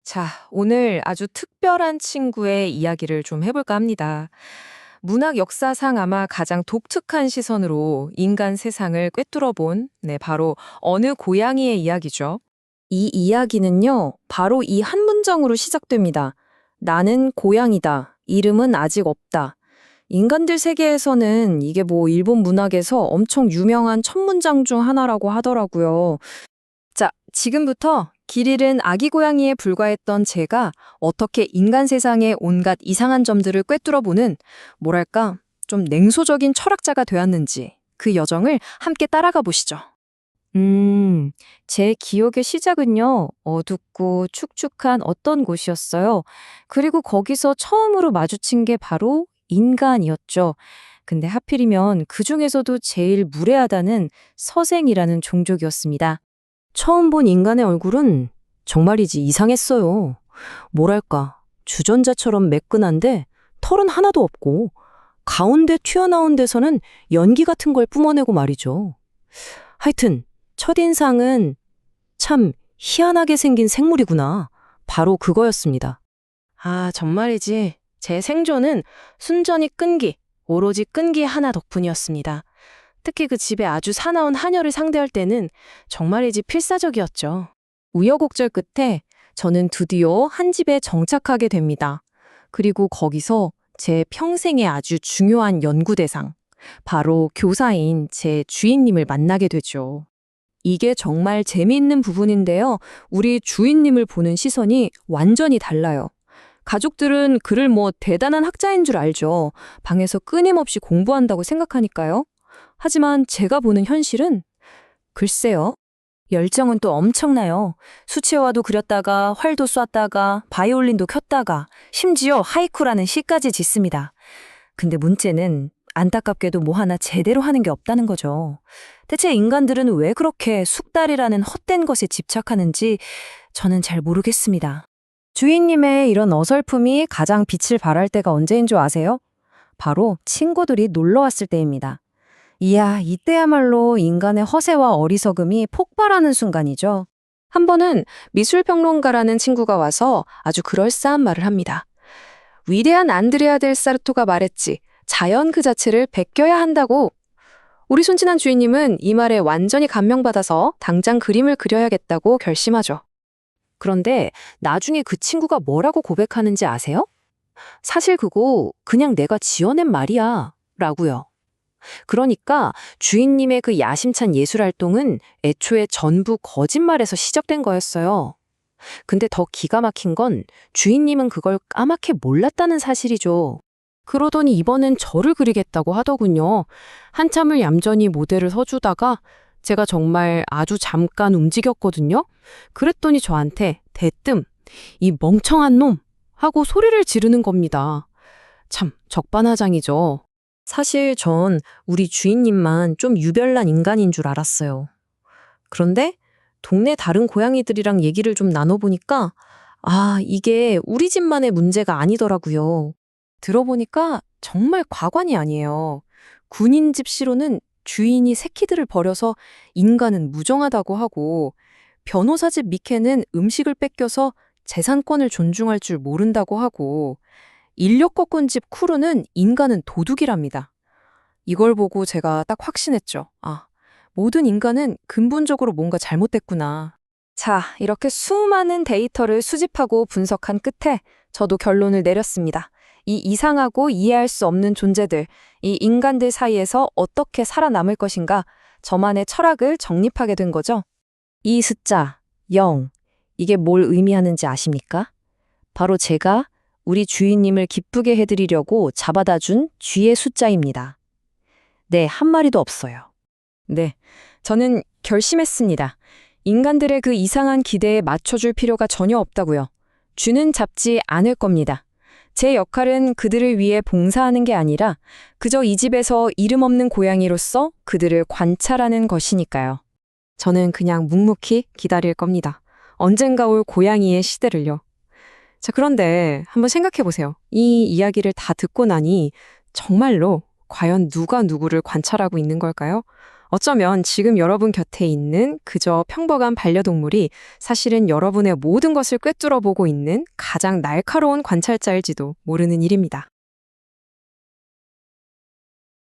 자, 오늘 아주 특별한 친구의 이야기를 좀 해볼까 합니다. 문학 역사상 아마 가장 독특한 시선으로 인간 세상을 꿰뚫어 본, 바로 어느 고양이의 이야기죠. 이 이야기는요, 바로 이 한 문장으로 시작됩니다. 나는 고양이다. 이름은 아직 없다. 인간들 세계에서는 이게 일본 문학에서 엄청 유명한 첫 문장 중 하나라고 하더라고요. 자, 지금부터 길 잃은 아기 고양이에 불과했던 제가 어떻게 인간 세상의 온갖 이상한 점들을 꿰뚫어보는, 뭐랄까, 좀 냉소적인 철학자가 되었는지 그 여정을 함께 따라가 보시죠. 제 기억의 시작은요, 어둡고 축축한 어떤 곳이었어요. 그리고 거기서 처음으로 마주친 게 바로 인간이었죠. 근데 하필이면 그 중에서도 제일 무례하다는 서생이라는 종족이었습니다. 처음 본 인간의 얼굴은 정말이지 이상했어요. 뭐랄까, 주전자처럼 매끈한데 털은 하나도 없고 가운데 튀어나온 데서는 연기 같은 걸 뿜어내고 말이죠. 하여튼 첫인상은 참 희한하게 생긴 생물이구나. 바로 그거였습니다. 아, 정말이지. 제 생존은 순전히 끈기, 오로지 끈기 하나 덕분이었습니다. 특히 그 집에 아주 사나운 하녀를 상대할 때는 정말이지 필사적이었죠. 우여곡절 끝에 저는 드디어 한 집에 정착하게 됩니다. 그리고 거기서 제 평생의 아주 중요한 연구 대상, 바로 교사인 제 주인님을 만나게 되죠. 이게 정말 재미있는 부분인데요. 우리 주인님을 보는 시선이 완전히 달라요. 가족들은 그를 대단한 학자인 줄 알죠. 방에서 끊임없이 공부한다고 생각하니까요. 하지만 제가 보는 현실은 글쎄요. 열정은 또 엄청나요. 수채화도 그렸다가 활도 쐈다가 바이올린도 켰다가 심지어 하이쿠라는 시까지 짓습니다. 근데 문제는 안타깝게도 하나 제대로 하는 게 없다는 거죠. 대체 인간들은 왜 그렇게 숙달이라는 헛된 것에 집착하는지 저는 잘 모르겠습니다. 주인님의 이런 어설픔이 가장 빛을 발할 때가 언제인 줄 아세요? 바로 친구들이 놀러 왔을 때입니다. 이야, 이때야말로 인간의 허세와 어리석음이 폭발하는 순간이죠. 한 번은 미술평론가라는 친구가 와서 아주 그럴싸한 말을 합니다. 위대한 안드레아 델 사르토가 말했지, 자연 그 자체를 베껴야 한다고. 우리 순진한 주인님은 이 말에 완전히 감명받아서 당장 그림을 그려야겠다고 결심하죠. 그런데 나중에 그 친구가 뭐라고 고백하는지 아세요? 사실 그거 그냥 내가 지어낸 말이야 라고요. 그러니까 주인님의 그 야심찬 예술활동은 애초에 전부 거짓말에서 시작된 거였어요. 근데 더 기가 막힌 건 주인님은 그걸 까맣게 몰랐다는 사실이죠. 그러더니 이번엔 저를 그리겠다고 하더군요. 한참을 얌전히 모델을 서주다가 제가 정말 아주 잠깐 움직였거든요. 그랬더니 저한테 대뜸 이 멍청한 놈 하고 소리를 지르는 겁니다. 참 적반하장이죠. 사실 전 우리 주인님만 좀 유별난 인간인 줄 알았어요. 그런데 동네 다른 고양이들이랑 얘기를 좀 나눠보니까 이게 우리 집만의 문제가 아니더라고요. 들어보니까 정말 과관이 아니에요. 군인 집시로는 주인이 새끼들을 버려서 인간은 무정하다고 하고, 변호사 집 미케는 음식을 뺏겨서 재산권을 존중할 줄 모른다고 하고, 인력 꺾은 집 쿠르는 인간은 도둑이랍니다. 이걸 보고 제가 딱 확신했죠. 모든 인간은 근본적으로 뭔가 잘못됐구나. 자, 이렇게 수많은 데이터를 수집하고 분석한 끝에 저도 결론을 내렸습니다. 이 이상하고 이해할 수 없는 존재들, 이 인간들 사이에서 어떻게 살아남을 것인가, 저만의 철학을 정립하게 된 거죠. 이 숫자, 0, 이게 뭘 의미하는지 아십니까? 바로 제가 우리 주인님을 기쁘게 해드리려고 잡아다 준 쥐의 숫자입니다. 네, 한 마리도 없어요. 네, 저는 결심했습니다. 인간들의 그 이상한 기대에 맞춰줄 필요가 전혀 없다고요. 쥐는 잡지 않을 겁니다. 제 역할은 그들을 위해 봉사하는 게 아니라 그저 이 집에서 이름 없는 고양이로서 그들을 관찰하는 것이니까요. 저는 그냥 묵묵히 기다릴 겁니다. 언젠가 올 고양이의 시대를요. 자, 그런데 한번 생각해 보세요. 이 이야기를 다 듣고 나니 정말로 과연 누가 누구를 관찰하고 있는 걸까요? 어쩌면 지금 여러분 곁에 있는 그저 평범한 반려동물이 사실은 여러분의 모든 것을 꿰뚫어 보고 있는 가장 날카로운 관찰자일지도 모르는 일입니다.